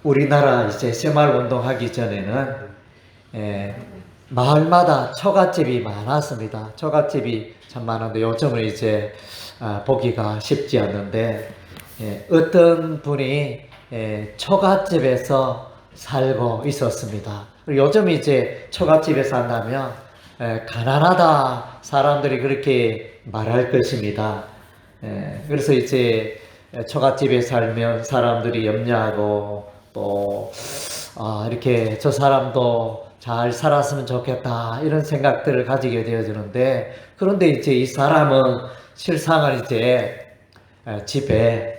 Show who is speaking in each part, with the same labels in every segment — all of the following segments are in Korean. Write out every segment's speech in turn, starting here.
Speaker 1: 우리나라 이제 새마을운동 하기 전에는 마을마다 처갓집이 많았습니다. 처갓집이 참 많은데 요즘은 이제 보기가 쉽지 않는데 어떤 분이 처갓집에서 살고 있었습니다. 요즘 이제 처갓집에 산다면 가난하다 사람들이 그렇게 말할 것입니다. 그래서 이제 처갓집에 살면 사람들이 염려하고 또 이렇게 저 사람도 잘 살았으면 좋겠다 이런 생각들을 가지게 되어지는데, 그런데 이제 이 사람은 실상은 이제 집에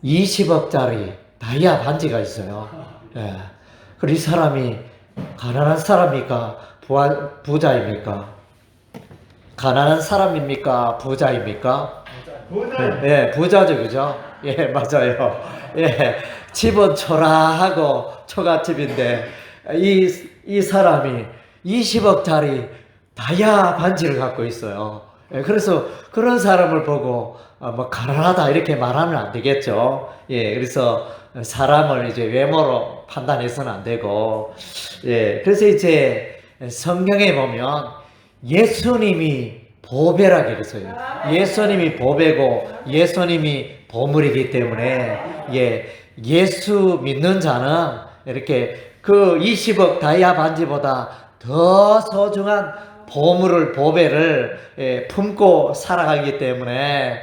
Speaker 1: 20억짜리 다이아 반지가 있어요. 그리고 이 사람이 가난한 사람입니까? 부자입니까? 가난한 사람입니까? 부자입니까? 부자요. 부자죠, 그죠? 맞아요. 집은 초라하고 처갓집인데 이 사람이 20억짜리 다이아 반지를 갖고 있어요. 그래서 그런 사람을 보고 뭐 가난하다 이렇게 말하면 안 되겠죠. 그래서 사람을 이제 외모로 판단해서는 안 되고, 그래서 이제 성경에 보면 예수님이 보배라 그랬어요. 예수님이 보배고 예수님이 보물이기 때문에 예수 믿는 자는 이렇게 그 20억 다이아 반지보다 더 소중한 보배를 품고 살아가기 때문에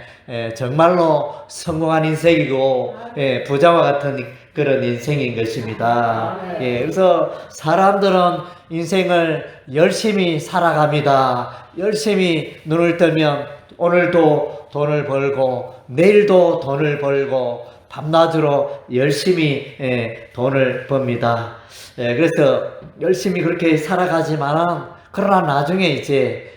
Speaker 1: 정말로 성공한 인생이고 부자와 같은 그런 인생인 것입니다. 그래서 사람들은 인생을 열심히 살아갑니다. 열심히 눈을 뜨면 오늘도 돈을 벌고 내일도 돈을 벌고 밤낮으로 열심히 돈을 법니다. 그래서 열심히 그렇게 살아가지만 그러나 나중에 이제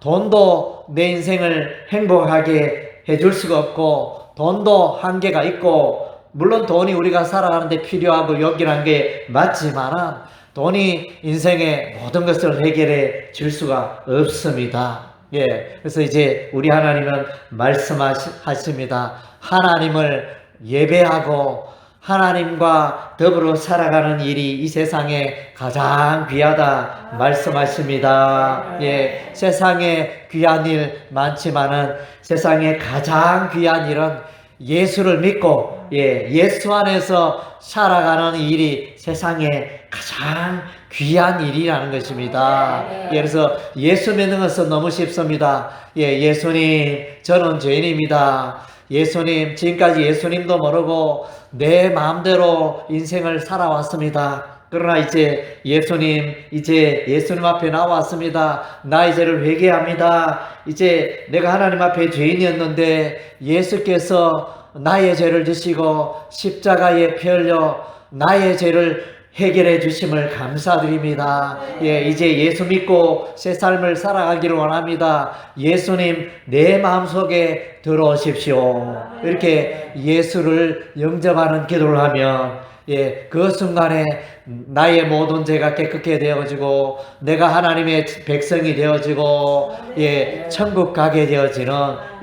Speaker 1: 돈도 내 인생을 행복하게 해줄 수가 없고 돈도 한계가 있고, 물론 돈이 우리가 살아가는데 필요하고 요긴한 게 맞지만 돈이 인생의 모든 것을 해결해 줄 수가 없습니다. 그래서 이제 우리 하나님은 말씀하십니다. 하나님을 예배하고 하나님과 더불어 살아가는 일이 이 세상에 가장 귀하다 말씀하십니다. 세상에 귀한 일 많지만은 세상에 가장 귀한 일은 예수를 믿고 예수 안에서 살아가는 일이 세상에 가장 귀한 일이라는 것입니다. 그래서 예수 믿는 것은 너무 쉽습니다. 예수님, 저는 죄인입니다. 예수님, 지금까지 예수님도 모르고 내 마음대로 인생을 살아왔습니다. 그러나 이제 예수님 앞에 나왔습니다. 나의 죄를 회개합니다. 이제 내가 하나님 앞에 죄인이었는데 예수께서 나의 죄를 지시고 십자가에 피 흘려 나의 죄를 해결해 주심을 감사드립니다. 이제 예수 믿고 새 삶을 살아가기를 원합니다. 예수님, 내 마음속에 들어오십시오. 이렇게 예수를 영접하는 기도를 하면 그 순간에 나의 모든 죄가 깨끗게 되어지고 내가 하나님의 백성이 되어지고 천국 가게 되어지는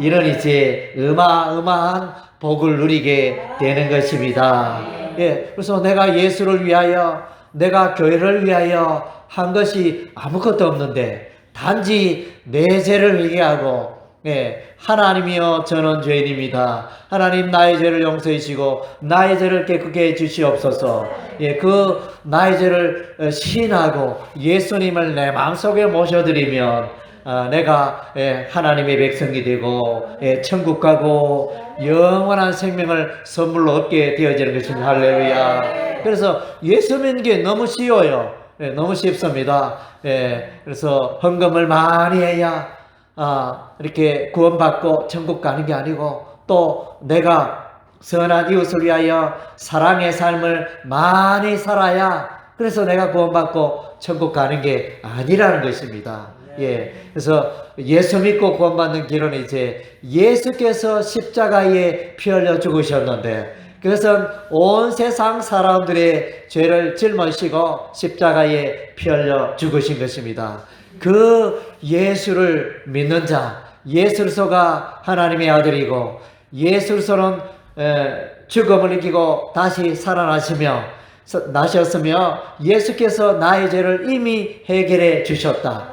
Speaker 1: 이런 이제 어마어마한 복을 누리게 되는 것입니다. 그래서 내가 예수를 위하여, 내가 교회를 위하여 한 것이 아무것도 없는데 단지 내 죄를 회개하고 하나님이여, 저는 죄인입니다. 하나님, 나의 죄를 용서해 주시고 나의 죄를 깨끗게 해 주시옵소서. 그 나의 죄를 시인하고 예수님을 내 마음속에 모셔드리면 내가 하나님의 백성이 되고 천국 가고 영원한 생명을 선물로 얻게 되어지는 것입니다. 할렐루야. 그래서 예수 믿는 게 너무 쉬워요. 너무 쉽습니다. 그래서 헌금을 많이 해야 이렇게 구원받고 천국 가는 게 아니고, 또 내가 선한 이웃을 위하여 사랑의 삶을 많이 살아야 그래서 내가 구원받고 천국 가는 게 아니라는 것입니다. 그래서 예수 믿고 구원받는 길은 이제 예수께서 십자가에 피 흘려 죽으셨는데 그것은 온 세상 사람들의 죄를 짊어지시고 십자가에 피 흘려 죽으신 것입니다. 그 예수를 믿는 자, 예수 그리스도가 하나님의 아들이고 예수 그리스도는 죽음을 이기고 다시 살아나시며 나셨으며 예수께서 나의 죄를 이미 해결해 주셨다.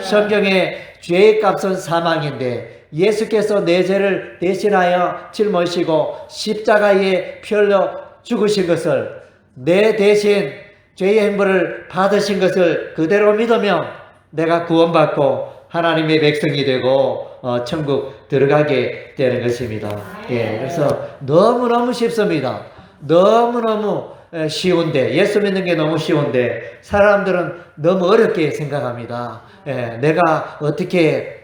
Speaker 1: 성경에 죄의 값은 사망인데 예수께서 내 죄를 대신하여 짊어지시고 십자가에 피 흘려 죽으신 것을, 내 대신 죄의 행보를 받으신 것을 그대로 믿으면 내가 구원받고 하나님의 백성이 되고 천국 들어가게 되는 것입니다. 예, 그래서 너무너무 쉽습니다. 너무너무 쉬운데, 예수 믿는 게 너무 쉬운데 사람들은 너무 어렵게 생각합니다. 예, 내가 어떻게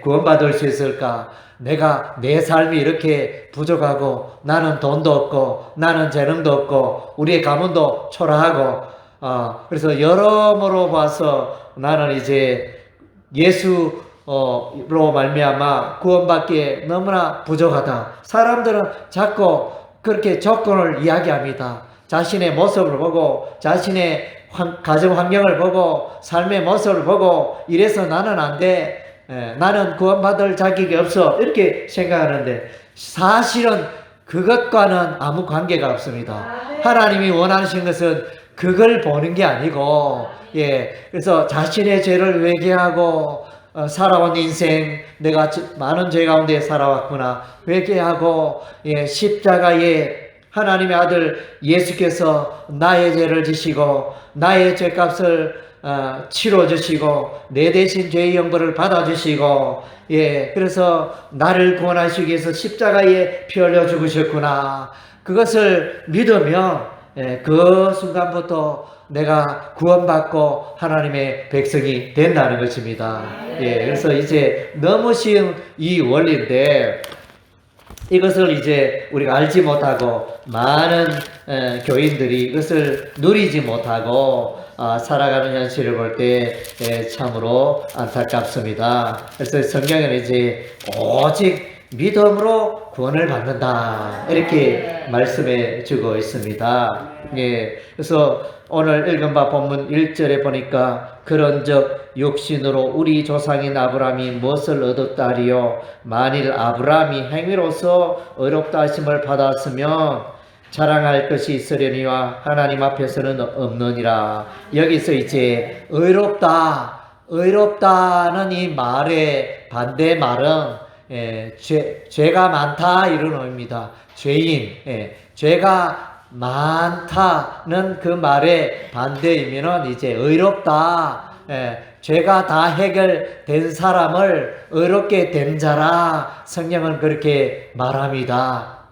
Speaker 1: 구원받을 수 있을까? 내가 내 삶이 이렇게 부족하고 나는 돈도 없고 나는 재능도 없고 우리의 가문도 초라하고 그래서 여러모로 봐서 나는 이제 예수로 말미암아 구원받기에 너무나 부족하다. 사람들은 자꾸 그렇게 조건을 이야기합니다. 자신의 모습을 보고 자신의 가정 환경을 보고 삶의 모습을 보고 이래서 나는 안 돼. 나는 구원받을 자격이 없어. 이렇게 생각하는데 사실은 그것과는 아무 관계가 없습니다. 하나님이 원하시는 것은 그걸 보는 게 아니고, 그래서 자신의 죄를 회개하고 살아온 인생, 내가 많은 죄 가운데 살아왔구나 회개하고 십자가에 하나님의 아들 예수께서 나의 죄를 지시고 나의 죄값을 치러주시고 내 대신 죄의 형벌을 받아주시고 그래서 나를 구원하시기 위해서 십자가에 피 흘려 죽으셨구나. 그것을 믿으면 그 순간부터 내가 구원받고 하나님의 백성이 된다는 것입니다. 그래서 이제 너무 쉬운 이 원리인데 이것을 이제 우리가 알지 못하고 많은 교인들이 이것을 누리지 못하고 살아가는 현실을 볼 때 참으로 안타깝습니다. 그래서 성경에는 이제 오직 믿음으로 구원을 받는다 이렇게 말씀해 주고 있습니다. 그래서 오늘 읽은 바 본문 1절에 보니까 그런즉 육신으로 우리 조상인 아브라함이 무엇을 얻었다 하리요? 만일 아브라함이 행위로서 의롭다 하심을 받았으면 자랑할 것이 있으려니와 하나님 앞에서는 없느니라. 여기서 이제 의롭다는 이 말의 반대 말은 죄가 많다 이런 의미입니다. 죄인, 죄가 많다는 그 말의 반대이면은 이제 의롭다, 죄가 다 해결된 사람을 의롭게 된 자라 성경은 그렇게 말합니다.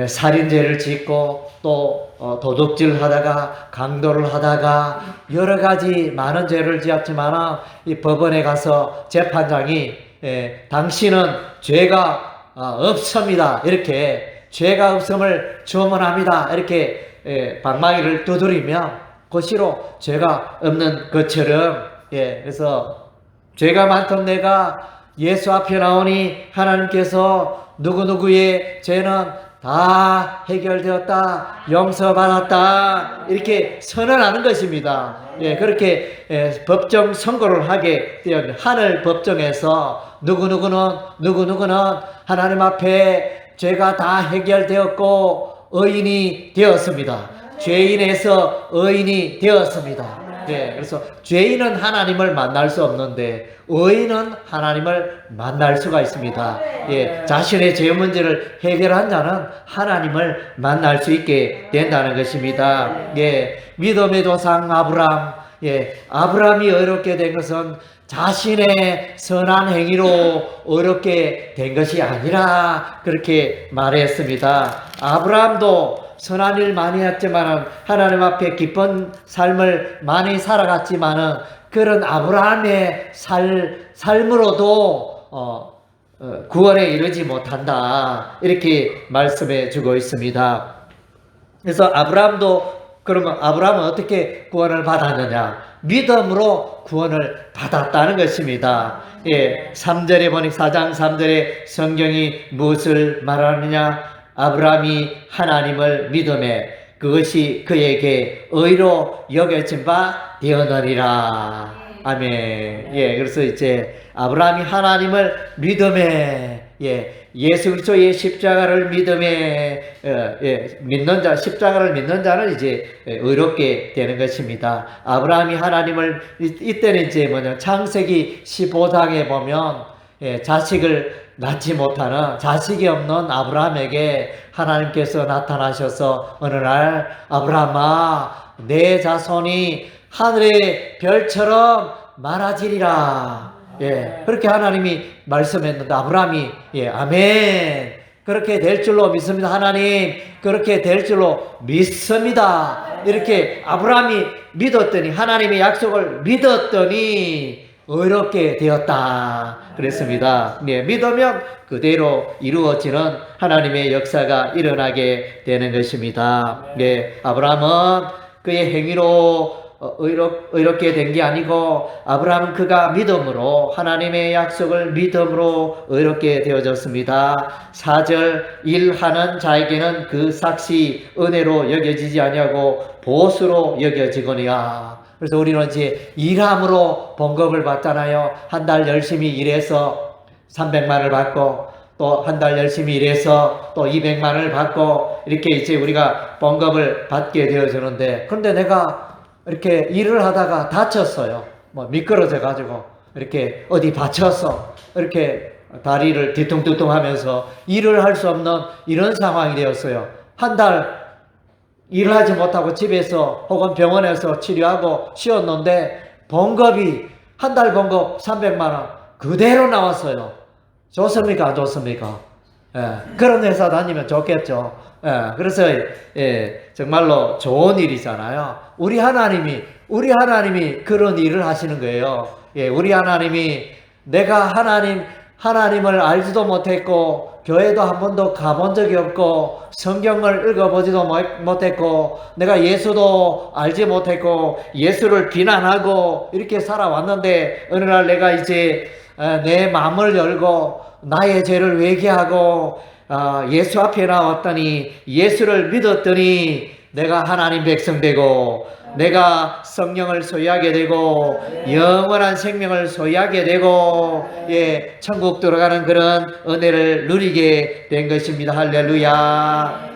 Speaker 1: 살인죄를 짓고 또 도둑질 하다가 강도를 하다가 여러 가지 많은 죄를 지었지만 이 법원에 가서 재판장이 당신은 죄가 없습니다 이렇게 죄가 없음을 주문합니다 이렇게 방망이를 두드리면 거시로 죄가 없는 것처럼 그래서 죄가 많던 내가 예수 앞에 나오니 하나님께서 누구누구의 죄는 다 해결되었다, 용서받았다 이렇게 선언하는 것입니다. 그렇게 법정 선고를 하게 되었는 하늘 법정에서 누구누구는 하나님 앞에 죄가 다 해결되었고 의인이 되었습니다. 죄인에서 의인이 되었습니다. 그래서 죄인은 하나님을 만날 수 없는데 의인은 하나님을 만날 수가 있습니다. 자신의 죄 문제를 해결한 자는 하나님을 만날 수 있게 된다는 것입니다. 믿음의 조상 아브라함, 아브라함이 의롭게 된 것은 자신의 선한 행위로 의롭게 된 것이 아니라 그렇게 말했습니다. 아브라함도 선한 일 많이 했지만 하나님 앞에 기쁜 삶을 많이 살아갔지만 그런 아브라함의 삶으로도 구원에 이르지 못한다 이렇게 말씀해 주고 있습니다. 그래서 그러면 아브라함은 어떻게 구원을 받았느냐? 믿음으로 구원을 받았다는 것입니다. 3절에 보니 4장 3절에 성경이 무엇을 말하느냐? 아브라함이 하나님을 믿음에 그것이 그에게 의로 여겨진 바 되었느니라. 아멘. 예, 그래서 이제 아브라함이 하나님을 믿음에, 예수 그리스도의 십자가를 믿음에, 믿는 자, 십자가를 믿는 자는 이제 의롭게 되는 것입니다. 아브라함이 하나님을, 이때는 이제 뭐냐, 창세기 15장에 보면, 자식을 낳지 못하는, 자식이 없는 아브라함에게 하나님께서 나타나셔서 어느 날, 아브라함아, 내 자손이 하늘의 별처럼 많아지리라. 그렇게 하나님이 말씀했는데 아브라함이 아멘. 그렇게 될 줄로 믿습니다. 하나님, 그렇게 될 줄로 믿습니다. 이렇게 아브라함이 믿었더니, 하나님의 약속을 믿었더니 의롭게 되었다. 그랬습니다. 믿으면 그대로 이루어지는 하나님의 역사가 일어나게 되는 것입니다. 아브라함은 그의 행위로 의롭게 된 게 아니고, 아브라함은 그가 믿음으로, 하나님의 약속을 믿음으로 의롭게 되어졌습니다. 4절, 일하는 자에게는 그 삭시 은혜로 여겨지지 아니하고 보수로 여겨지거니와. 그래서 우리는 이제 일함으로 봉급을 받잖아요. 한 달 열심히 일해서 300만 원을 받고, 또 한 달 열심히 일해서 또 200만 원을 받고, 이렇게 이제 우리가 봉급을 받게 되어지는데, 그런데 내가 이렇게 일을 하다가 다쳤어요. 미끄러져 가지고 이렇게 어디 받쳐서 이렇게 다리를 뒤뚱뒤뚱 하면서 일을 할 수 없는 이런 상황이 되었어요. 한 달 일을 하지 못하고 집에서 혹은 병원에서 치료하고 쉬었는데, 봉급이 한 달 봉급 300만 원 그대로 나왔어요. 좋습니까? 안 좋습니까? 그런 회사 다니면 좋겠죠. 그래서 정말로 좋은 일이잖아요. 우리 하나님이 그런 일을 하시는 거예요. 우리 하나님이, 내가 하나님을 알지도 못했고, 교회도 한 번도 가본 적이 없고, 성경을 읽어보지도 못했고, 내가 예수도 알지 못했고, 예수를 비난하고 이렇게 살아왔는데, 어느 날 내가 이제 내 마음을 열고 나의 죄를 회개하고 예수 앞에 나왔더니, 예수를 믿었더니 내가 하나님 백성 되고, 내가 성령을 소유하게 되고, 영원한 생명을 소유하게 되고, 천국 들어가는 그런 은혜를 누리게 된 것입니다. 할렐루야.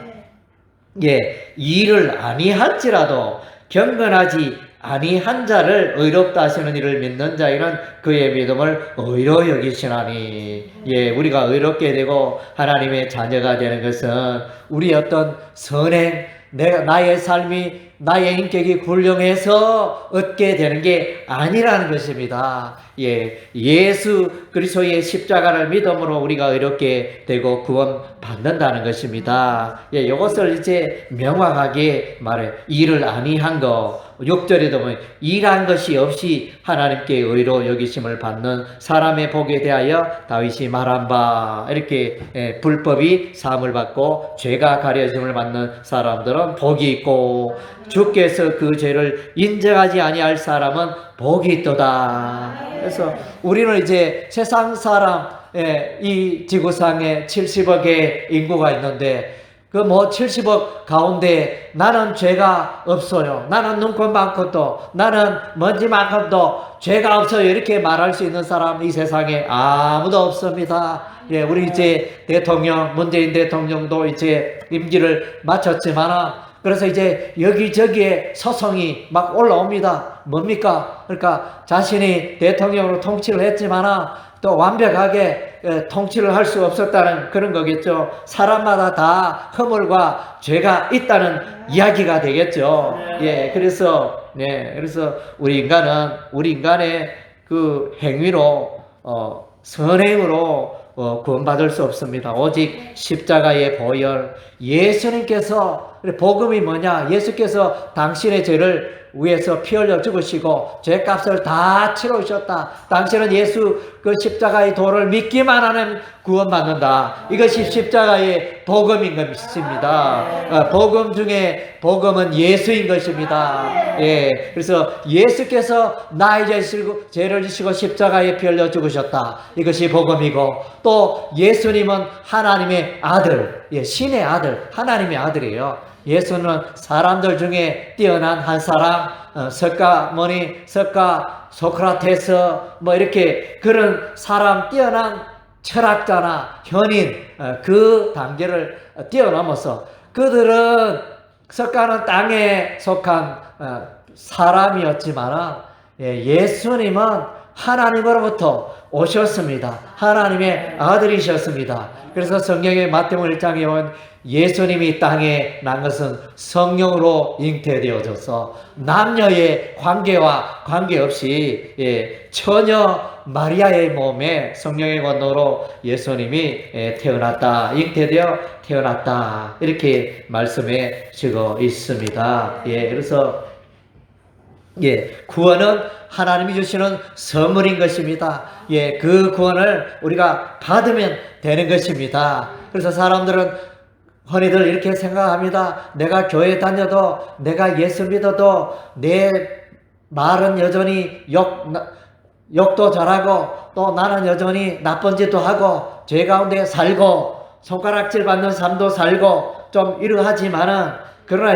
Speaker 1: 일을 아니할지라도 경건하지 아니한 자를 의롭다 하시는 이를 믿는 자에는 그의 믿음을 의로 여기시나니. 우리가 의롭게 되고 하나님의 자녀가 되는 것은 우리 어떤 선행, 나의 삶이, 나의 인격이 훌륭해서 얻게 되는 게 아니라는 것입니다. 예수 그리스도의 십자가를 믿음으로 우리가 의롭게 되고 구원 받는다는 것입니다. 이것을 이제 명확하게 말해, 일을 아니한 거, 6절에도 보면 일한 것이 없이 하나님께 의로 여기심을 받는 사람의 복에 대하여 다윗이 말한 바, 이렇게 불법이 사함을 받고 죄가 가려짐을 받는 사람들은 복이 있고, 주께서 그 죄를 인정하지 아니할 사람은 복이 있도다. 그래서 우리는 이제 세상 사람, 이 지구상에 70억의 인구가 있는데, 그 70억 가운데 나는 죄가 없어요, 나는 눈곱만큼도, 나는 먼지만큼도 죄가 없어요, 이렇게 말할 수 있는 사람 이 세상에 아무도 없습니다. 우리 이제 대통령, 문재인 대통령도 이제 임기를 마쳤지만, 그래서 이제 여기저기에 소송이 막 올라옵니다. 뭡니까? 그러니까 자신이 대통령으로 통치를 했지만 또 완벽하게 통치를 할 수 없었다는 그런 거겠죠. 사람마다 다 허물과 죄가 있다는 이야기가 되겠죠. 그래서 우리 인간의 그 행위로, 선행으로 구원받을 수 없습니다. 오직 십자가의 보혈, 예수님께서, 복음이 뭐냐? 예수께서 당신의 죄를 위해서 피 흘려 죽으시고 죄값을 다 치러오셨다. 당신은 예수 그 십자가의 도를 믿기만 하면 구원받는다. 이것이 십자가의 복음인 것입니다. 복음 중에 복음은 예수인 것입니다. 그래서 예수께서 나의 죄를 지시고 십자가에 피 흘려 죽으셨다. 이것이 복음이고, 또 예수님은 하나님의 아들, 신의 아들, 하나님의 아들이에요. 예수는 사람들 중에 뛰어난 한 사람, 석가모니, 석가 소크라테스 뭐 이렇게 그런 사람 뛰어난 철학자나 현인 그 단계를 뛰어넘어서 그들은 석가는 땅에 속한 사람이었지만 예수님은 하나님으로부터 오셨습니다. 하나님의 아들이셨습니다. 그래서 성경의 마태복음 1장에 보면 예수님이 땅에 난 것은 성령으로 잉태되어져서 남녀의 관계와 관계없이 처녀 마리아의 몸에 성령의 권능으로 예수님이 태어났다, 잉태되어 태어났다 이렇게 말씀해 주고 있습니다. 그래서 구원은 하나님이 주시는 선물인 것입니다. 그 구원을 우리가 받으면 되는 것입니다. 그래서 사람들은 흔히들 이렇게 생각합니다. 내가 교회 다녀도 내가 예수 믿어도 내 말은 여전히 욕도 잘하고 또 나는 여전히 나쁜 짓도 하고 죄 가운데 살고 손가락질 받는 삶도 살고 좀 이러하지만은 그러나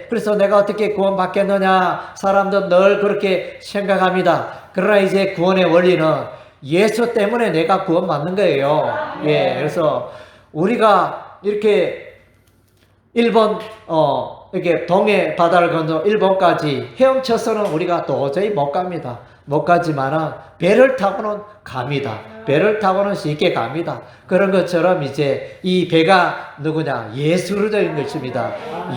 Speaker 1: 그래서 내가 어떻게 구원받겠느냐 사람도 늘 그렇게 생각합니다. 그러나 구원의 원리는 예수 때문에 내가 구원받는 거예요. 그래서 우리가 이렇게 일본 이렇게 동해 바다를 건너 일본까지 헤엄쳐서는 우리가 도저히 못 갑니다. 못 가지만은 배를 타고는 갑니다. 배를 타고는 쉽게 갑니다. 그런 것처럼 이 배가 누구냐? 예수 그리스도인 것입니다.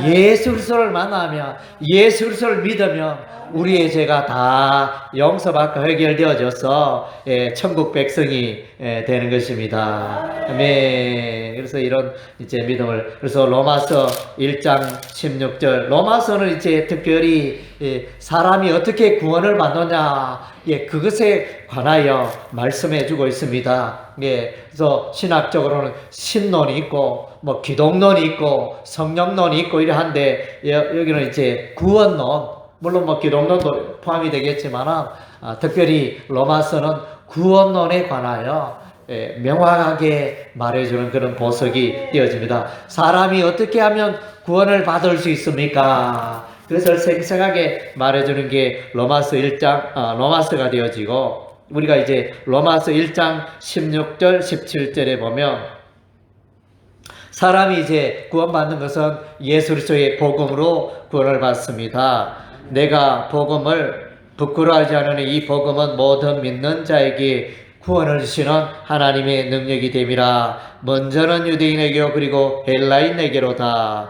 Speaker 1: 예수 그리스도를 만나면 예수 그리스도를 믿으면 우리의 죄가 다 용서받고 해결되어져서 천국 백성이 되는 것입니다. 아멘. 그래서 이런 믿음을 그래서 로마서 1장 16절 로마서는 특별히 사람이 어떻게 구원을 받느냐 그것에 관하여 말씀해 주고 있습니다. 그래서 신학적으로는 신론이 있고 뭐 기독론이 있고 성령론이 있고 이러한데 여기는 구원론 물론 뭐 기독론도 포함이 되겠지만 특별히 로마서는 구원론에 관하여 명확하게 말해주는 그런 보석이 되어집니다. 사람이 어떻게 하면 구원을 받을 수 있습니까? 그것을 생생하게 말해주는 게 로마서 1장 로마서가 되어지고 우리가 로마서 1장 16절 17절에 보면 사람이 구원받는 것은 예수 그리스도의 복음으로 구원을 받습니다. 내가 복음을 부끄러워하지 않으니 이 복음은 모든 믿는 자에게 구원을 주시는 하나님의 능력이 됨이라. 먼저는 유대인에게요 그리고 헬라인에게로다.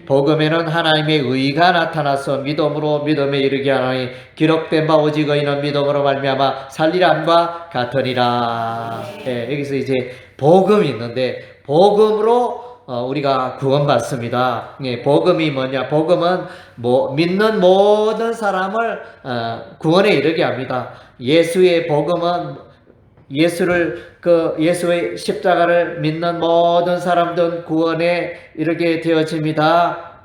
Speaker 1: 복음에는 하나님의 의가 나타나서 믿음으로 믿음에 이르게 하나니 기록된 바 오직 의인은 믿음으로 말미암아 살리람과 같으니라. 여기서 복음이 있는데 복음으로 우리가 구원받습니다. 복음이 뭐냐? 복음은 믿는 모든 사람을 구원에 이르게 합니다. 예수의 복음은 예수의 십자가를 믿는 모든 사람들은 구원에 이르게 되어집니다.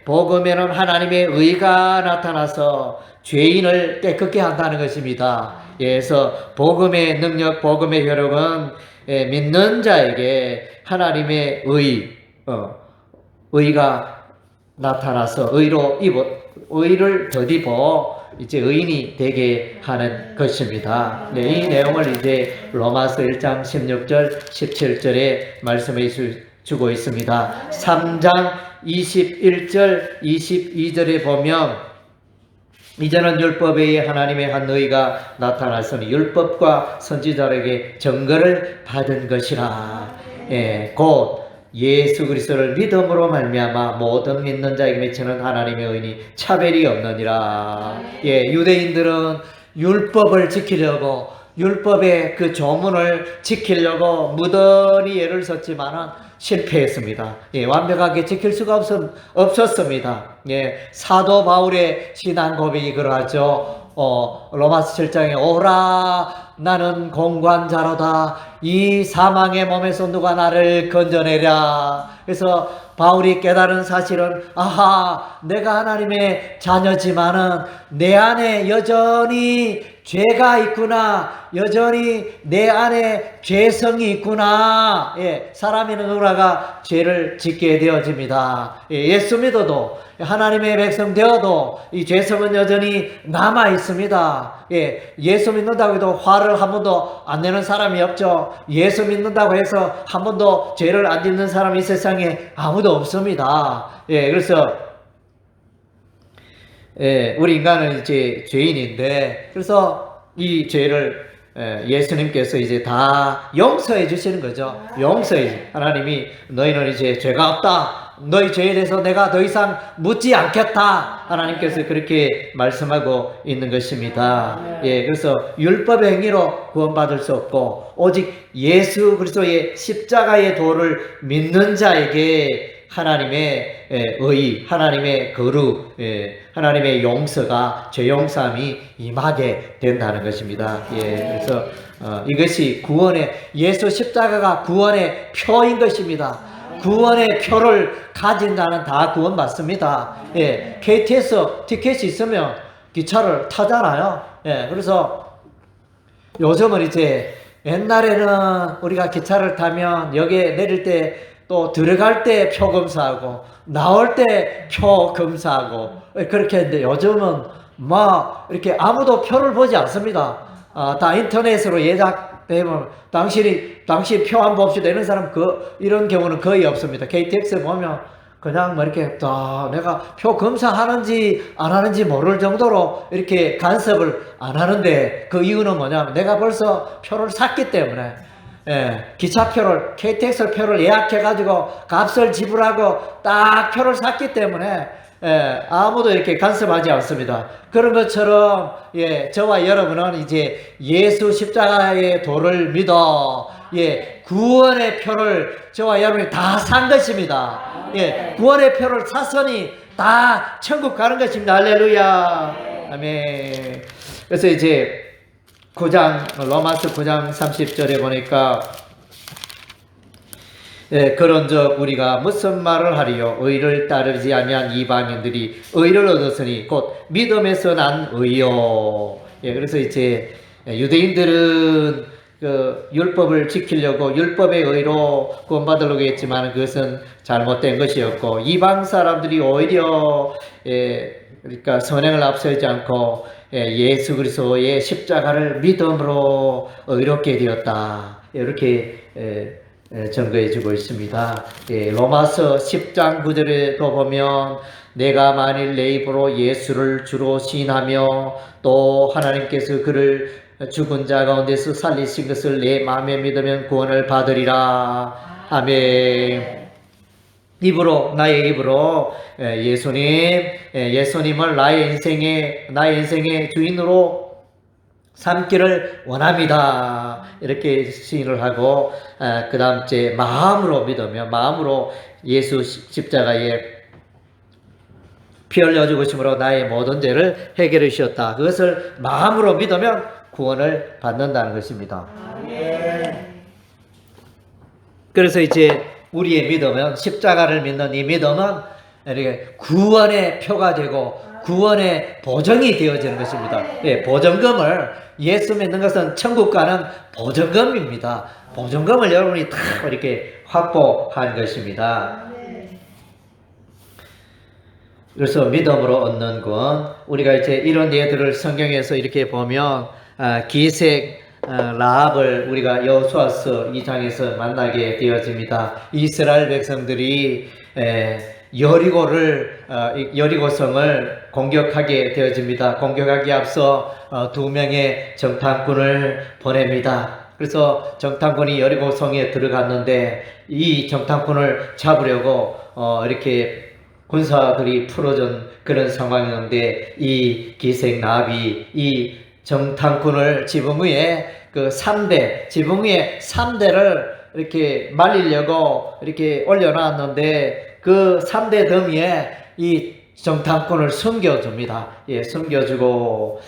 Speaker 1: 복음에는 하나님의 의가 나타나서 죄인을 깨끗게 한다는 것입니다. 그래서 복음의 능력, 복음의 효력은 믿는 자에게 하나님의 의가 나타나서 의를 덧입어 의인이 되게 하는 것입니다. 이 내용을 로마서 1장 16절 17절에 말씀해 주고 있습니다. 3장 21절 22절에 보면 이제는 율법에 의해 하나님의 한 의가 나타났으니 율법과 선지자에게 증거를 받은 것이라. 곧 예수 그리스도를 믿음으로 말미암아 모든 믿는 자에게 맺히는 하나님의 의인이 차별이 없느니라. 유대인들은 율법을 지키려고 율법의 그 조문을 지키려고 무던히 애를 썼지만은 실패했습니다. 완벽하게 지킬 수가 없었습니다. 사도 바울의 신앙 고백이 그러하죠. 로마서 7장에 오라 나는 공관자로다 이 사망의 몸에서 누가 나를 건져내랴. 그래서 바울이 깨달은 사실은 아하 내가 하나님의 자녀지만은 내 안에 여전히 죄가 있구나. 여전히 내 안에 죄성이 있구나. 예, 사람이나 누구나가 죄를 짓게 되어집니다. 예, 예수 믿어도 하나님의 백성 되어도 이 죄성은 여전히 남아 있습니다. 예, 예수 믿는다고 해도 화를 한 번도 안 내는 사람이 없죠. 예수 믿는다고 해서 한 번도 죄를 안 짓는 사람이 이 세상에 아무도 없습니다. 예, 그래서 예, 우리 인간은 이제 죄인인데, 그래서 이 죄를 예수님께서 이제 다 용서해 주시는 거죠. 용서해. 하나님이 너희는 이제 죄가 없다. 너희 죄에 대해서 내가 더 이상 묻지 않겠다. 하나님께서 그렇게 말씀하고 있는 것입니다. 예, 그래서 율법의 행위로 구원받을 수 없고, 오직 예수 그리스도의 십자가의 도를 믿는 자에게 하나님의 의, 하나님의 거룩, 하나님의 용서가, 죄 용서함이 임하게 된다는 것입니다. 예, 그래서 이것이 구원의, 예수 십자가가 구원의 표인 것입니다. 구원의 표를 가진 자는 다 구원받습니다. 예, KTX 티켓이 있으면 기차를 타잖아요. 예, 그래서 요즘은 이제 옛날에는 우리가 기차를 타면 역에 내릴 때 또 들어갈 때 표 검사하고 나올 때 표 검사하고 그렇게 했는데 요즘은 막 이렇게 아무도 표를 보지 않습니다. 다 인터넷으로 예약되면 당신 표 한 번 봅시다 이런 사람 이런 경우는 거의 없습니다. KTX 보면 그냥 뭐 이렇게 내가 표 검사하는지 안 하는지 모를 정도로 이렇게 간섭을 안 하는데, 그 이유는 뭐냐면 내가 벌써 표를 샀기 때문에, 예, 기차표를, KTX 표를 예약해가지고 값을 지불하고 딱 표를 샀기 때문에, 예, 아무도 이렇게 간섭하지 않습니다. 그런 것처럼, 예, 저와 여러분은 이제 예수 십자가의 도를 믿어, 예, 구원의 표를 저와 여러분이 다 산 것입니다. 예, 구원의 표를 샀으니 다 천국 가는 것입니다. 할렐루야. 아멘. 그래서 이제 9장, 로마서 9장 30절에 보니까, 예, 그런즉 우리가 무슨 말을 하리요? 의를 따르지 아니한 이방인들이 의를 얻었으니 곧 믿음에서 난 의요. 예, 그래서 이제 유대인들은 그 율법을 지키려고 율법의 의로 구원받으려고 했지만 그것은 잘못된 것이었고, 이방 사람들이 오히려 그러니까 선행을 앞서지 않고 예수 그리스도의 십자가를 믿음으로 의롭게 되었다. 이렇게 증거해 주고 있습니다. 로마서 10장 9절에도 보면 내가 만일 내 입으로 예수를 주로 시인하며 또 하나님께서 그를 죽은 자 가운데서 살리신 것을 내 마음에 믿으면 구원을 받으리라. 아멘. 나의 입으로 예수님을 나의 인생의 주인으로 삼기를 원합니다. 이렇게 시인을 하고, 그 다음 째 마음으로 믿으며, 마음으로 예수 십자가에 피 흘려 죽으심으로 나의 모든 죄를 해결해 주셨다. 그것을 마음으로 믿으면 구원을 받는다는 것입니다. 그래서 이제 우리의 믿음은, 십자가를 믿는 이 믿음은 이렇게 구원의 표가 되고 구원의 보증이 되어지는 것입니다. 예, 보증금을, 예수 믿는 것은 천국 가는 보증금입니다. 보증금을 여러분이 다 이렇게 확보한 것입니다. 그래서 믿음으로 얻는 건, 우리가 이제 이런 예들을 성경에서 이렇게 보면 기색 라합을 우리가 여호수아서 2장에서 만나게 되어집니다. 이스라엘 백성들이 여리고성을 공격하게 되어집니다. 공격하기 앞서 2명의 정탐꾼을 보냅니다. 그래서 정탐꾼이 여리고성에 들어갔는데 이 정탐꾼을 잡으려고 이렇게 군사들이 풀어준 그런 상황이었는데, 이 기생 라합이 이 정탐꾼을 지붕 위에 지붕 위에 3대를 이렇게 말리려고 이렇게 올려놨는데, 그 3대 더미에 이 정탐꾼을 숨겨줍니다. 예, 숨겨주고,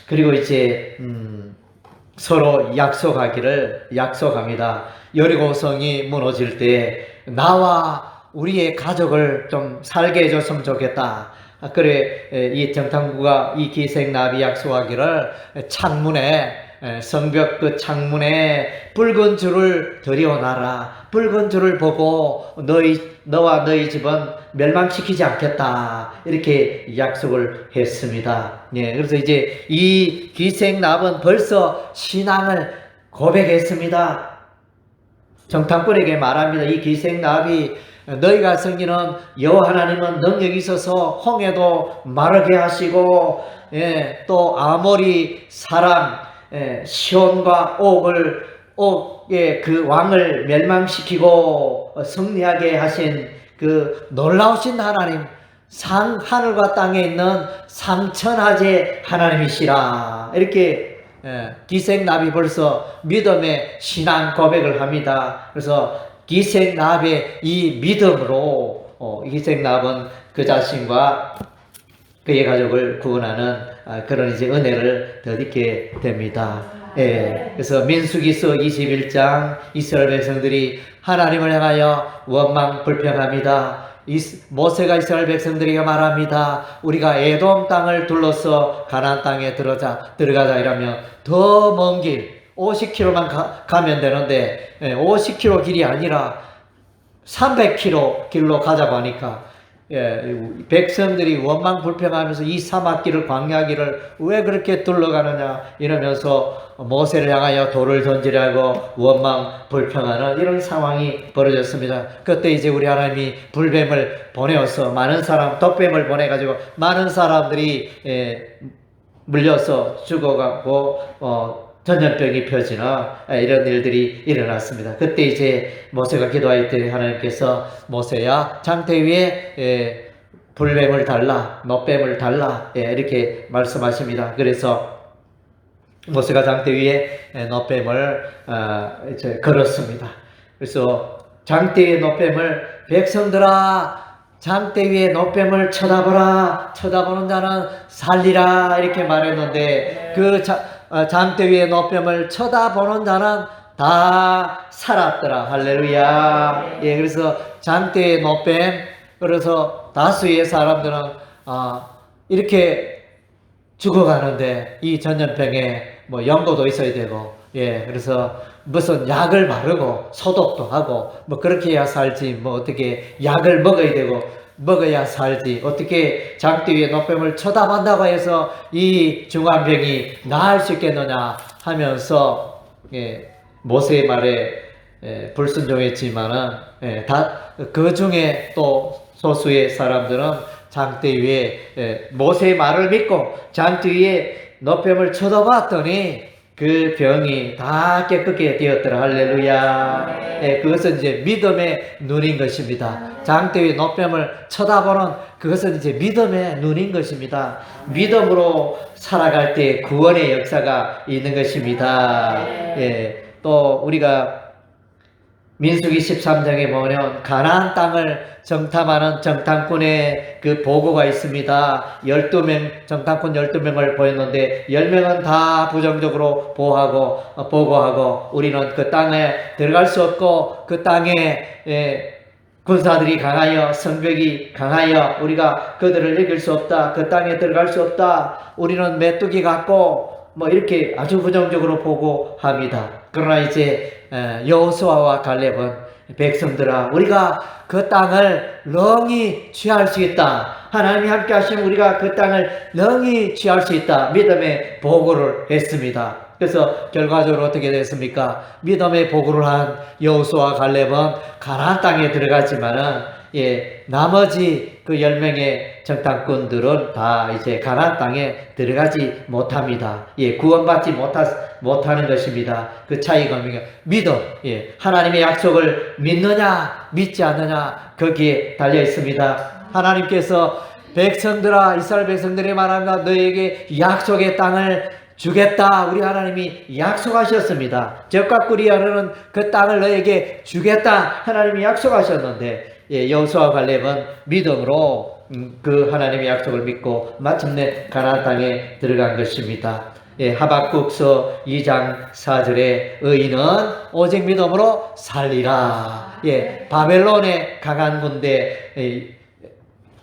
Speaker 1: 그리고 이제, 서로 약속합니다. 여리고성이 무너질 때, 나와 우리의 가족을 좀 살게 해줬으면 좋겠다. 그래 이 정탐구가 이 기생나비 약속하기를 창문에 성벽 그 창문에 붉은 줄을 들여놔라. 붉은 줄을 보고 너와 너희 집은 멸망시키지 않겠다. 이렇게 약속을 했습니다. 예, 그래서 이제 이 기생나비는 벌써 신앙을 고백했습니다. 정탐꾼에게 말합니다. 이 기생나비 너희가 섬기는 여호와 하나님은 능력이 있어서 홍해도 마르게 하시고 또 아모리 사람 시온과 옥의 그 왕을 멸망시키고 승리하게 하신 그 놀라우신 하나님, 하늘과 땅에 있는 상천하제 하나님이시라. 이렇게 기생나비 벌써 믿음의 신앙 고백을 합니다. 그래서 기생나비의 이 믿음으로 기생나비는 그 자신과 그의 가족을 구원하는 그런 이제 은혜를 덧입게 됩니다. 그래서 민수기서 21장 이스라엘 백성들이 하나님을 향하여 원망 불평합니다. 모세가 이스라엘 백성들에게 말합니다. 우리가 에돔 땅을 둘러서 가나안 땅에 들어가자 이러면 더 먼 길 50km만 가면 되는데 50km 길이 아니라 300km 길로 가자고 하니까 백성들이 원망 불평하면서 이 사막길을 광야길을 왜 그렇게 둘러가느냐 이러면서 모세를 향하여 돌을 던지라고 원망 불평하는 이런 상황이 벌어졌습니다. 그때 이제 우리 하나님이 불뱀을 보내어서 많은 사람, 독뱀을 보내가지고 많은 사람들이 물려서 죽어가고 전염병이 펴지는 이런 일들이 일어났습니다. 그때 이제 모세가 기도할 때 하나님께서 모세야 장대 위에 불뱀을 달라, 놋뱀을 달라 이렇게 말씀하십니다. 그래서 모세가 장대 위에 놋뱀을 이제 걸었습니다. 그래서 장대 위에 놋뱀을 백성들아 장대 위에 놋뱀을 쳐다보라, 쳐다보는 자는 살리라 이렇게 말했는데 그 장대 위에 놋뱀을 쳐다보는 자는 다 살았더라. 할렐루야. 그래서 장대의 놋뱀, 그래서 다수의 사람들은 이렇게 죽어가는데 이 전염병에 뭐 연고도 있어야 되고, 그래서 무슨 약을 바르고 소독도 하고 뭐 그렇게 해야 살지, 뭐 어떻게 약을 먹어야 되고 먹어야 살지, 어떻게 장대 위에 놋뱀을 쳐다본다고 해서 이 중환병이 나을 수 있겠느냐 하면서 모세의 말에 불순종했지만은 그 중에 또 소수의 사람들은 장대 위에 모세의 말을 믿고 장대 위에 놋뱀을 쳐다봤더니 그 병이 다 깨끗게 되었더라. 할렐루야. 그것은 이제 믿음의 눈인 것입니다. 장대 위에 놋뱀을 쳐다보는 그것은 이제 믿음의 눈인 것입니다. 믿음으로 살아갈 때 구원의 역사가 있는 것입니다. 또 우리가 민수기 13장에 보면 가나안 땅을 정탐하는 정탐꾼의 그 보고가 있습니다. 12명, 정탐꾼 12명을 보였는데 10명은 다 부정적으로 보고하고 우리는 그 땅에 들어갈 수 없고 그 땅에 군사들이 강하여 성벽이 강하여 우리가 그들을 이길 수 없다. 그 땅에 들어갈 수 없다. 우리는 메뚜기 같고 뭐 이렇게 아주 부정적으로 보고합니다. 그러나 이제 여호수아와 갈렙은 백성들아 우리가 그 땅을 능히 취할 수 있다. 하나님이 함께 하시면 우리가 그 땅을 능히 취할 수 있다. 믿음의 보고를 했습니다. 그래서 결과적으로 어떻게 됐습니까? 믿음의 보고를 한 여호수아와 갈렙은 가나안 땅에 들어갔지만은 나머지 그 10명의 정탐꾼들은 다 이제 가나안 땅에 들어가지 못합니다. 구원받지 못하는 것입니다. 그 차이가 뭡니까? 믿음. 하나님의 약속을 믿느냐, 믿지 않느냐, 거기에 달려 있습니다. 하나님께서 백성들아, 이스라엘 백성들이 말합니다. 너에게 약속의 땅을 주겠다. 우리 하나님이 약속하셨습니다. 적과 꿀이 흐르는 그 땅을 너에게 주겠다. 하나님이 약속하셨는데 여호수아와 갈렙은 믿음으로 그 하나님의 약속을 믿고 마침내 가나안 땅에 들어간 것입니다. 하박국서 2장 4절에 의인은 오직 믿음으로 살리라. 바벨론의 강한 군대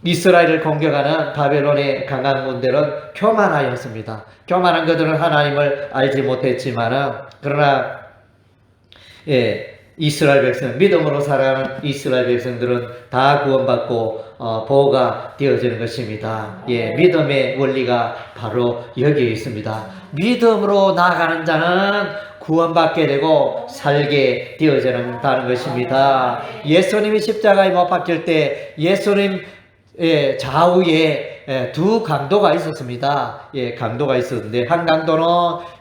Speaker 1: 이스라엘을 공격하는 바벨론의 강한 군대는 교만하였습니다. 교만한 그들은 하나님을 알지 못했지만은 그러나 이스라엘 백성, 믿음으로 살아가는 이스라엘 백성들은 다 구원받고 보호가 되어지는 것입니다. 믿음의 원리가 바로 여기에 있습니다. 믿음으로 나아가는 자는 구원받게 되고 살게 되어지는다는 것입니다. 예수님이 십자가에 못 박힐 때 예수님 좌우에 두 강도가 있었습니다. 강도가 있었는데 한 강도는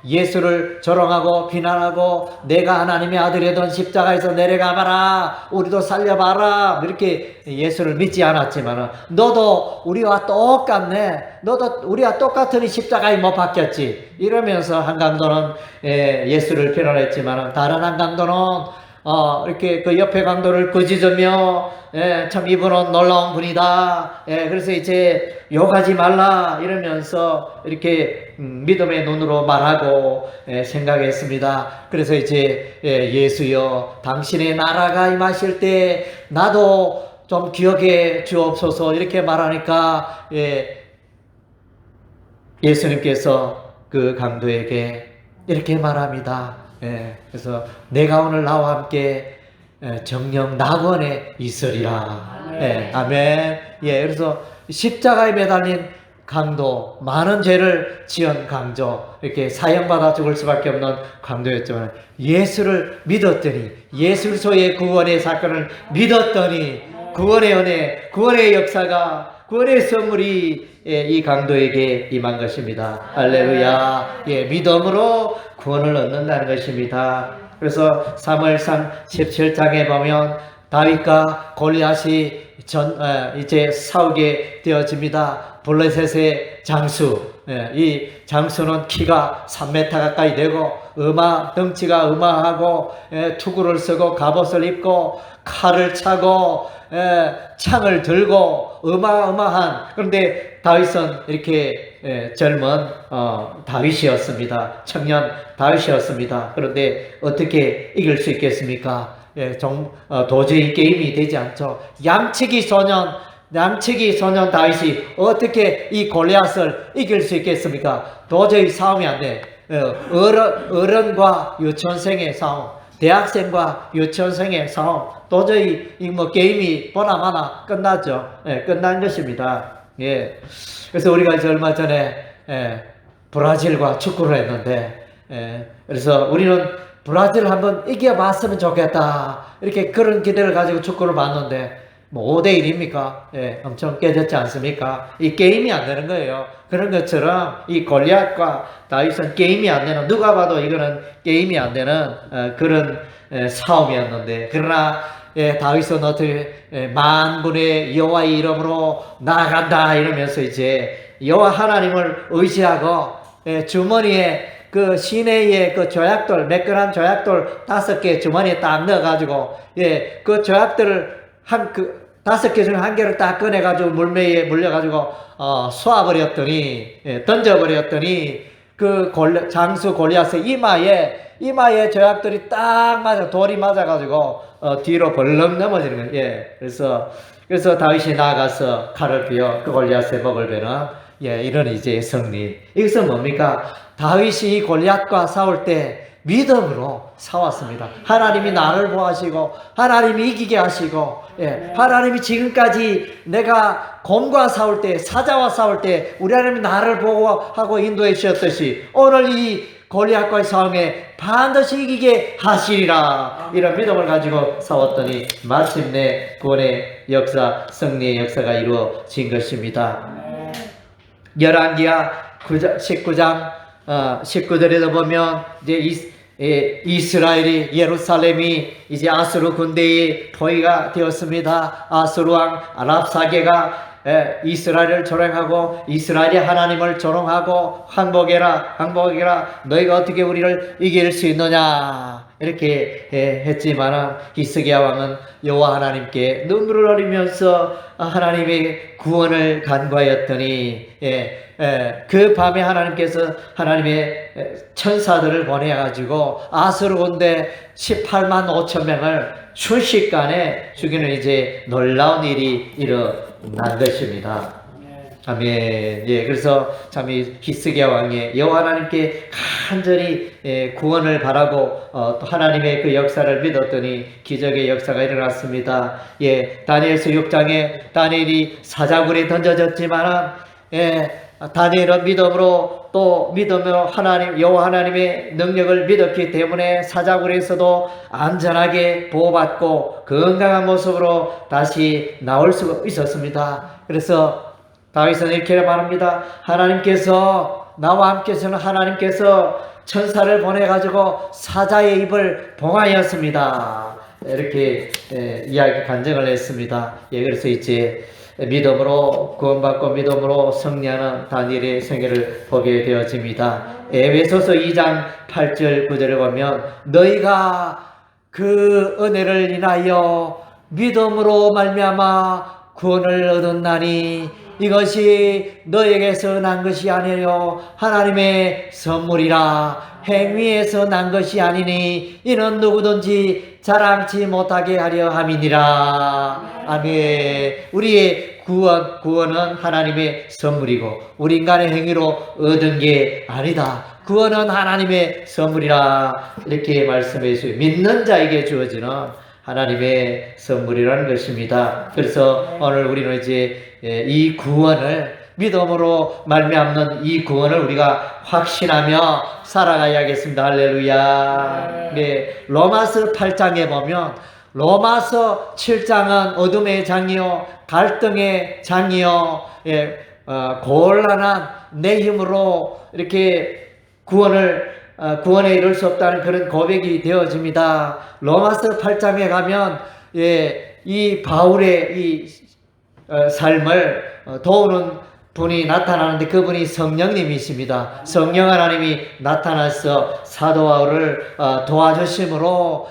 Speaker 1: 예수를 조롱하고 비난하고 내가 하나님의 아들이던 십자가에서 내려가봐라, 우리도 살려봐라, 이렇게 예수를 믿지 않았지만 너도 우리와 똑같네, 너도 우리와 똑같으니 십자가에 못 박혔지, 이러면서 한 강도는 예수를 비난했지만 다른 한 강도는 이렇게 그 옆에 강도를 꾸짖으며 참 이분은 놀라운 분이다, 그래서 이제 욕하지 말라 이러면서 이렇게 믿음의 눈으로 말하고 생각했습니다. 그래서 이제 예수여, 당신의 나라가 임하실 때 나도 좀 기억해 주옵소서 이렇게 말하니까 예수님께서 그 강도에게 이렇게 말합니다. 그래서 내가 오늘 나와 함께 정령 낙원에 있으리라. 아멘. 그래서 십자가에 매달린 강도, 많은 죄를 지은 강조, 이렇게 사형받아 죽을 수밖에 없는 강도였지만 예수를 믿었더니, 예수 그리스도의 구원의 사건을 믿었더니 구원의 은혜, 구원의 역사가, 구원의 선물이 이 강도에게 임한 것입니다. 할렐루야. 믿음으로 구원을 얻는다는 것입니다. 그래서 사무엘상 17장에 보면 다윗과 골리앗이 이제 싸우게 되어집니다. 블레셋의 장수, 이 장수는 키가 3m 가까이 되고 덩치가 어마하고 투구를 쓰고 갑옷을 입고 칼을 차고 창을 들고 어마어마한, 그런데 다윗은 이렇게 젊은 다윗이었습니다. 청년 다윗이었습니다. 그런데 어떻게 이길 수 있겠습니까? 도저히 게임이 되지 않죠. 양치기 소년 다윗이 어떻게 이 골리앗을 이길 수 있겠습니까? 도저히 싸움이 안 돼. 어른과 유치원생의 싸움, 대학생과 유치원생의 싸움, 도저히 게임이 보나마나 끝났죠. 끝난 것입니다. 그래서 우리가 이제 얼마 전에 브라질과 축구를 했는데, 그래서 우리는 브라질 한번 이겨봤으면 좋겠다, 이렇게 그런 기대를 가지고 축구를 봤는데 5대1입니까? 엄청 깨졌지 않습니까? 이 게임이 안 되는 거예요. 그런 것처럼 이 골리앗과 다윗은 게임이 안 되는, 누가 봐도 이거는 게임이 안 되는 그런 싸움이었는데, 그러나 다윗은 어떻게 만군의 여호와의 이름으로 나아간다 이러면서 이제 여호와 하나님을 의지하고 주머니에 그 시내의 그 조약돌, 매끈한 조약돌 5개 주머니에 딱 넣어가지고 그 조약돌을 5개 중에 1개를 딱 꺼내가지고 물매에 물려가지고 쏘아버렸더니, 던져버렸더니 그 장수 골리앗의 이마에 조약돌이 딱 맞아, 돌이 맞아가지고 뒤로 벌렁 넘어지는 거예요. 그래서 다윗이 나가서 칼을 비어 그 골리앗의 목을 베는 이런 이제 승리. 이것은 뭡니까? 다윗이 이 골리앗과 싸울 때 믿음으로 싸웠습니다. 하나님이 나를 보호하시고 하나님이 이기게 하시고, 하나님이 지금까지 내가 곰과 싸울 때, 사자와 싸울 때 우리 하나님이 나를 보호하고 인도해 주셨듯이 오늘 이 골리앗과의 싸움에 반드시 이기게 하시리라, 이런 믿음을 가지고 싸웠더니 마침내 구원의 역사, 승리의 역사가 이루어진 것입니다. 열왕기하 19장 19절에도 보면 이제 이스라엘이, 예루살렘이 이제 아수르 군대의 포위가 되었습니다. 아수르 왕 랍사게가 이스라엘을 조롱하고 이스라엘이 하나님을 조롱하고 항복해라 너희가 어떻게 우리를 이길 수 있느냐 이렇게 했지만 히스기야 왕은 여호와 하나님께 눈물을 흘리면서 하나님의 구원을 간구하였더니 그 밤에 하나님께서 하나님의 천사들을 보내가지고 아수르 군대 18만 5천 명을 순식간에 죽이는 이제 놀라운 일이 난 것입니다. 아멘. 예, 그래서 참 이 히스기야 왕의 여호와 하나님께 간절히 구원을 바라고 또 하나님의 그 역사를 믿었더니 기적의 역사가 일어났습니다. 예, 다니엘서 6장에 다니엘이 사자굴에 던져졌지만 다니엘은 믿음으로 또 믿음으로 하나님 여호와 하나님의 능력을 믿었기 때문에 사자굴에서도 안전하게 보호받고 건강한 모습으로 다시 나올 수 있었습니다. 그래서 다윗은 이렇게 말합니다. 하나님께서 나와 함께서는 하나님께서 천사를 보내가지고 사자의 입을 봉하였습니다. 이렇게 이야기 간증을 했습니다. 예, 그래서 이제 믿음으로 구원받고 믿음으로 승리하는 다니엘의 생애를 보게 되어집니다. 에베소서 2장 8절 9절에 보면 너희가 그 은혜를 인하여 믿음으로 말미암아 구원을 얻었나니 이것이 너에게서 난 것이 아니요 하나님의 선물이라 행위에서 난 것이 아니니 이는 누구든지 자랑치 못하게 하려 함이니라. 아멘. 우리의 구원은 하나님의 선물이고 우리 인간의 행위로 얻은 게 아니다. 구원은 하나님의 선물이라 이렇게 말씀해 주세요. 믿는 자에게 주어지는 하나님의 선물이라는 것입니다. 그래서 오늘 우리는 이제 이 구원을 믿음으로 말미암는 이 구원을 우리가 확신하며 살아가야겠습니다. 할렐루야. 네, 로마서 8장에 보면 로마서 7장은 어둠의 장이요 갈등의 장이요 곤란한 내 힘으로 이렇게 구원에 이를 수 없다는 그런 고백이 되어집니다. 로마서 8장에 가면 이 바울의 이 삶을 도우는 분이 나타나는데 그분이 성령님이십니다. 성령 하나님이 나타나서 사도 바울을 도와주심으로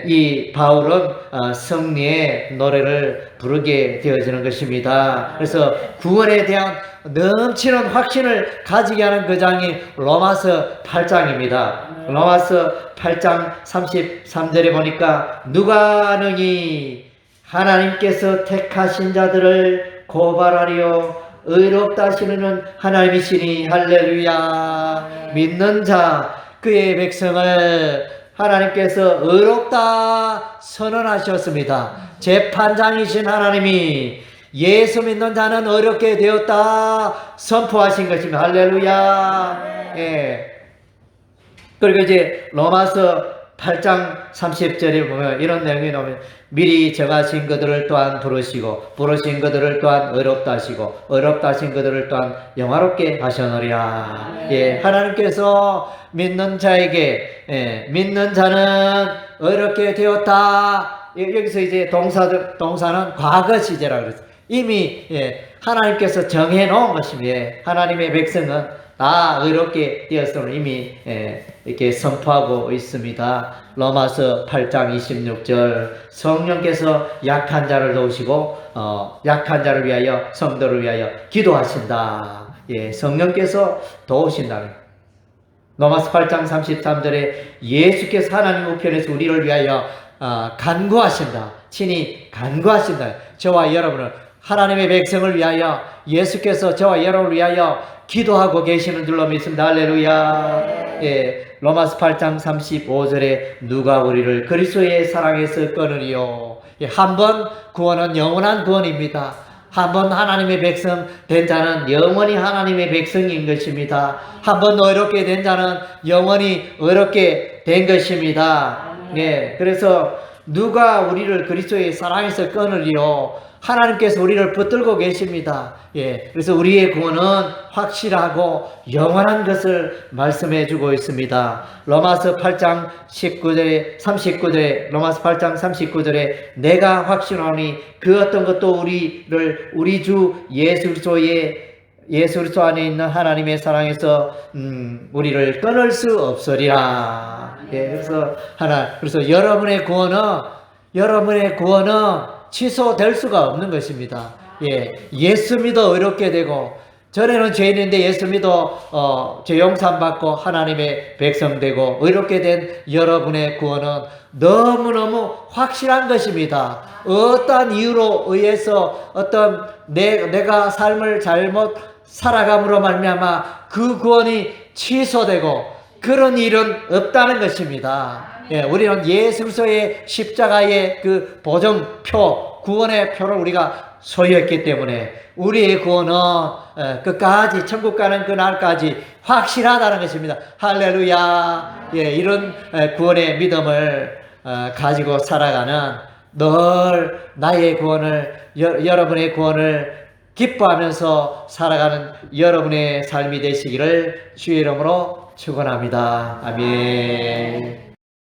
Speaker 1: 이 바울은 승리의 노래를 부르게 되어지는 것입니다. 그래서 구원에 대한 넘치는 확신을 가지게 하는 그 장이 로마서 8장입니다. 로마서 8장 33절에 보니까 누가 능히 하나님께서 택하신 자들을 고발하리요 의롭다 하시는 하나님이시니 할렐루야. 믿는 자 그의 백성을 하나님께서 의롭다 선언하셨습니다. 재판장이신 하나님이 예수 믿는 자는 어렵게 되었다 선포하신 것입니다. 할렐루야. 그리고 이제 로마서 8장 30절에 보면 이런 내용이 나오면 미리 정하신 것들을 또한 부르신 것들을 또한 어렵다 하시고 어렵다 하신 것들을 또한 영화롭게 하셨느니라. 하나님께서 믿는 자에게 믿는 자는 어렵게 되었다. 여기서 이제 동사는 과거 시제라고 그랬어요. 이미 하나님께서 정해놓은 것입니다. 하나님의 백성은 다 의롭게 되었음을 이미 이렇게 선포하고 있습니다. 로마서 8장 26절 성령께서 약한 자를 도우시고 약한 자를 위하여 성도를 위하여 기도하신다. 성령께서 도우신다. 로마서 8장 33절에 예수께서 하나님 우편에서 우리를 위하여 간구하신다. 친히 간구하신다. 저와 여러분을 하나님의 백성을 위하여 예수께서 저와 여러분을 위하여 기도하고 계시는 줄로 믿습니다. 할렐루야. 로마서 8장 35절에 누가 우리를 그리스도의 사랑에서 끊으리요. 한번 구원은 영원한 구원입니다. 한번 하나님의 백성 된 자는 영원히 하나님의 백성인 것입니다. 한번 의롭게 된 자는 영원히 의롭게 된 것입니다. 그래서 누가 우리를 그리스도의 사랑에서 끊으리요. 하나님께서 우리를 붙들고 계십니다. 그래서 우리의 구원은 확실하고 영원한 것을 말씀해 주고 있습니다. 로마서 8장 39절에 로마서 8장 39절에 내가 확신하니 그 어떤 것도 우리 주 예수 그리스도 안에 있는 하나님의 사랑에서 우리를 끊을 수 없으리라. 그래서 여러분의 구원은 취소될 수가 없는 것입니다. 예수 믿어 의롭게 되고 전에는 죄인인데 예수 믿어 죄 용산 받고 하나님의 백성 되고 의롭게 된 여러분의 구원은 너무너무 확실한 것입니다. 어떠한 이유로 의해서 어떤 내가 삶을 잘못 살아감으로 말미암아 그 구원이 취소되고 그런 일은 없다는 것입니다. 예, 우리는 예수 그리스도의 십자가의 그 보정표, 구원의 표를 우리가 소유했기 때문에 우리의 구원은 끝까지 천국 가는 그날까지 확실하다는 것입니다. 할렐루야. 예, 이런 구원의 믿음을 가지고 살아가는 늘 나의 구원을 여러분의 구원을 기뻐하면서 살아가는 여러분의 삶이 되시기를 주의 이름으로 축원합니다. 아멘.